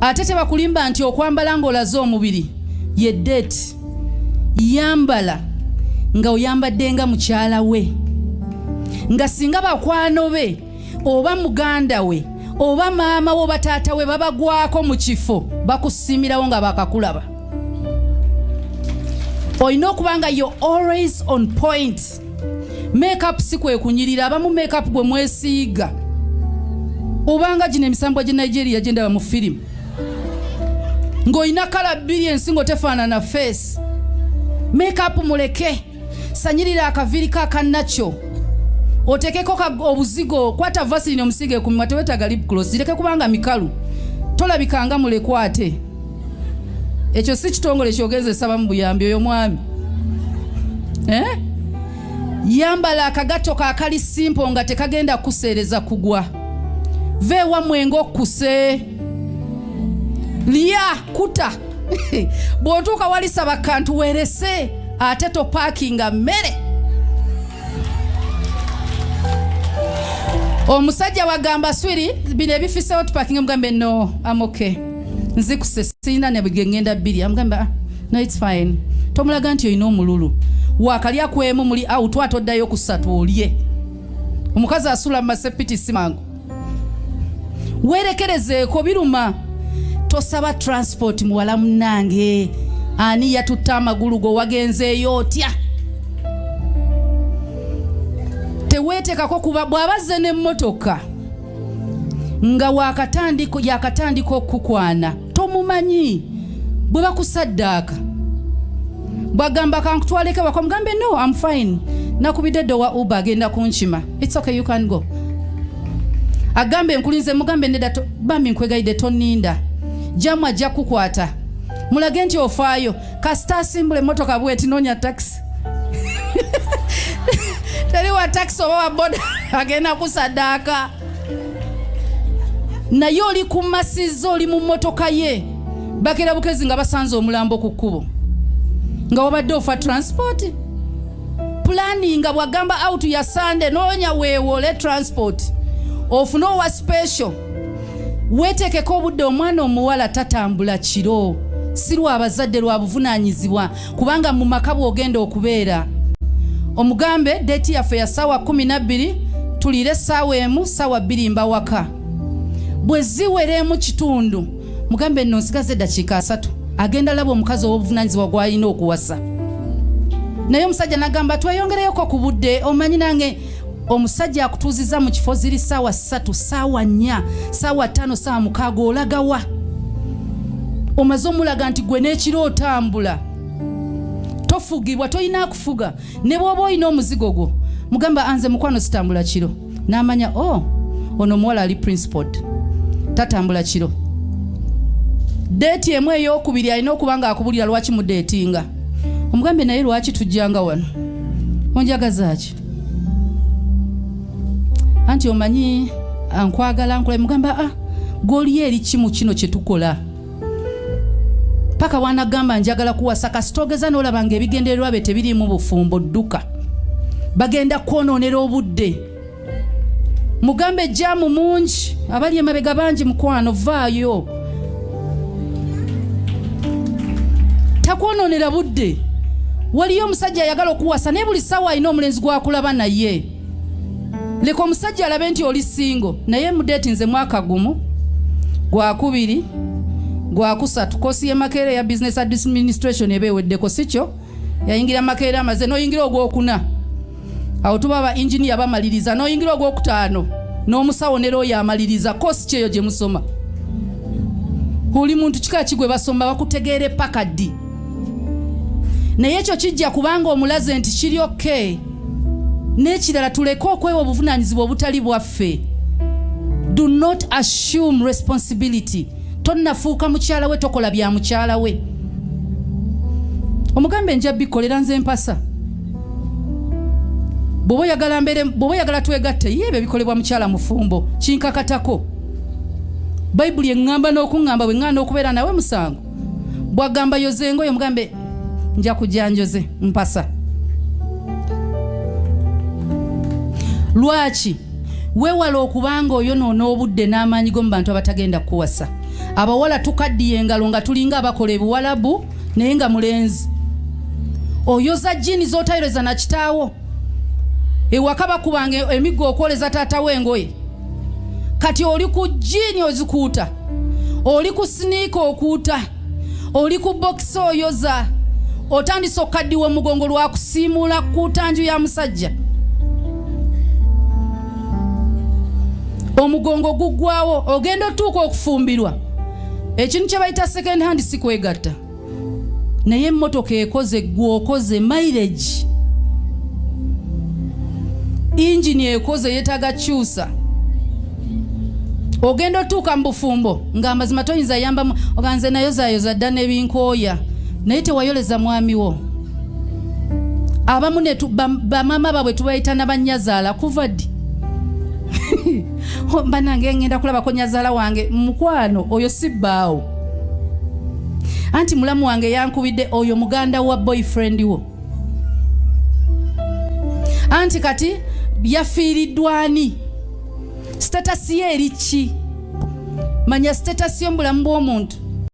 ate tebakulimba nti okwambala ng'olaze omubiri ye date. Yambala nga oyambadde nga mukyala we, nga singa bakwano be oba muganda we oba maama we oba taata we babagwako mu kifo bakusimirawo nga bakakulaba. Olina okuba nga you're always on point. Makeup si kwe kunyirira, abamu makeup gwe mwesiiga obanga gino emisambo gye Nigeria gyendaba mu firimu ng'olina kala bbiri ensingo tefaanana face. Makeup muleke, sanyirira akaviri kakannakyo, otekeko obuzigo, kwata vaseline omusige ku mimwa, tewetaaga lip gloss, zireke kubanga mikalu, tolabikanga mulekwate. Ekyo si kitongole kyogezesa mu buyambi oyo mwami. Yambala akagato kakali simple nga tekagenda kuseereza kugwa. Vewa mwengo kuse. Liya kuta. Bw'otuuka wali saba kantu werese ate to parkinga mmere. Omusajja wagamba swiri bino ebifiseewo tupakinga, mugambe no, I'm okay. Nzikuse sina ne bigengenda bbiri. Amugamba no, it's fine. Tomulaga nti oyina omululu. Wakalya kwemu muli out atoddayo ku ssatu olye. Omukazi asula masepiti simangu. Werekerezeeko biruma. Tosaba transport muwala munange. Ani yatutta amagulu go wagenzeeyo otya? Teweetekako kuba bw'abazze n'emmotoka nga yakatandika okukukwana tomumanyi bwe bakusaddaaka bwagamba kankutwaleke bako mugambe no, I'm fine, nakubidde ddo wa Uber agenda kunkima, it's okay, you can go. Agambe nkulinze mugambe nedda bambi nkwegayidde toninda, jamu ajja kukwata, mulage nti ofaayo, kasita asimbula emmotoka bweti noonya taxi. Teri wa taxi oba wa boda agenda kusaddaaka. Naye oli ku masizo, oli mu mmotoka ye, bakera bukezi nga basanze omulambo ku kkubo nga wabadde ofa transport. Planning nga bwagamba out ya Sunday noonya weewole transport ofune owa special. Weetekeko obudde omwana omuwala tatambula kiro, si lwa abazadde, lwa buvunaanyizibwa, kubanga mu maka bw'ogenda okubeera. Omugambe date yaffe ya ssaawa 12 tuliire ssaawa emu, ssaawa 2 mbawaka. Bwe ziweremu kitundu mugambe nno nsigaze eddakiika 3 agenda laba omukazi ow'obuvunaanyizibwa gw'alina okuwasa. Naye omusajja n'agamba tweyongereyoko ku budde, omanyi nange omusajja akutuuziza mu kifo ziri ssaawa 3, ssaawa 4, ssaawa 5, ssaawa 6 olagawa. Omaze omulaga nti gwe n'ekiro otambula. Tofugibwa, toyina kufuga. Ne bw'oba olina omuzigo gwo mugamba anze mukwano sitambula kiro, n'amanya ono omuwala ali principled, tatambula kiro. Date emu ey'okubiri alina okuba nga akubulira lwaki mu datinga. Omugambe naye lwaki tujjanga wano, onjagaza ki? Anti omanyi ankwagala nkole. Mugamba goli eri kimu kino kye tukola. Paka wanagamba njagala kuwasa kasitogeza n'olaba ng'ebigendererwa be tebiriimu bufumbo dduka, bagenda kwonoonera obudde. Mugambe jamu mungi, abali emabega bangi, mukwano vaayo, takwonoonera budde. Waliyo omusajja ayagala okuwasa naye buli ssaawa alina omulenzi gwakulaba naye. Leka omusajja alabe nti oli singo naye mudeetinze mwaka gumu, gwakubiri, gwakusatu, kosi ye Makerere ya business administration eba eweddeko, si kyo? Yayingira Makerere amaze n'oyingira ogwokuna. Awo tuba ba engineer bamaliriza, n'oyingira ogwokutaano n'omusawo ne lawyer amaliriza, kosi kyeyo gye musoma. Oli muntu kika kigwe basomba bakutegeere paka ddi. Naye ekyo kijja kubanga omulaze nti kiri okay. N'ekirala tuleke okwewa obuvunaanyizibwa obutali bwaffe. Do not assume responsibility. Tonnafuuka mukyala we, tokola bya mukyala we. Omugambe nja bikolera nze mpasa. Bw'oba oyagala twegatte, yebe bikolebwa mukyala mufumbo, kinkakatako. Bayibuli eŋŋamba n'okuŋŋamba bwe ŋŋanda okubeera nawe musango. Bw'agamba yozengo yo mugambe nja kujanjoze mpasa. Lwaki? Weewala okubanga oyonoona obudde n'amaanyi go mu bantu abatagenda kuwasa. abawala tukaddiye engalo nga tulinga abakola ebuwalabu naye nga mulenzi. Oyoza jini z'otayoleza na kitaawo. Ewaka bakubanga emiggo okwoleza taata w'engoye. Kati oli ku jini ozikuuta. Oli ku sneaker okuuta. Oli ku box oyoza. Otandise okaddiwa omugongo lwakusiimuula ku tanju ya musajja. Omugongo guggwawo ogenda otuuka okufumbirwa. Ekintu kye bayita second hand si kwegatta. Naye emmotoka ekoze gwokoze mileage. Engine ekoze yetaga kyusa. Ogenda otuuka mu bufumbo ng'amazima toyinza yambamu oganze nayozayoza dda n'ebinkooya naye tewayoleza mwami wo. Abamu ne bamama babwe tubayita n'abanyazaala kuva ddi. Banange ngenda kulaba ko nyazaala wange mukwano oyo sibbaawo. Anti mulamu wange yankubidde oyo muganda wa boyfriend wo. Anti kati yafiiriddwani. Status ye eri ki? Manya status y'omulamu bw'omuntu.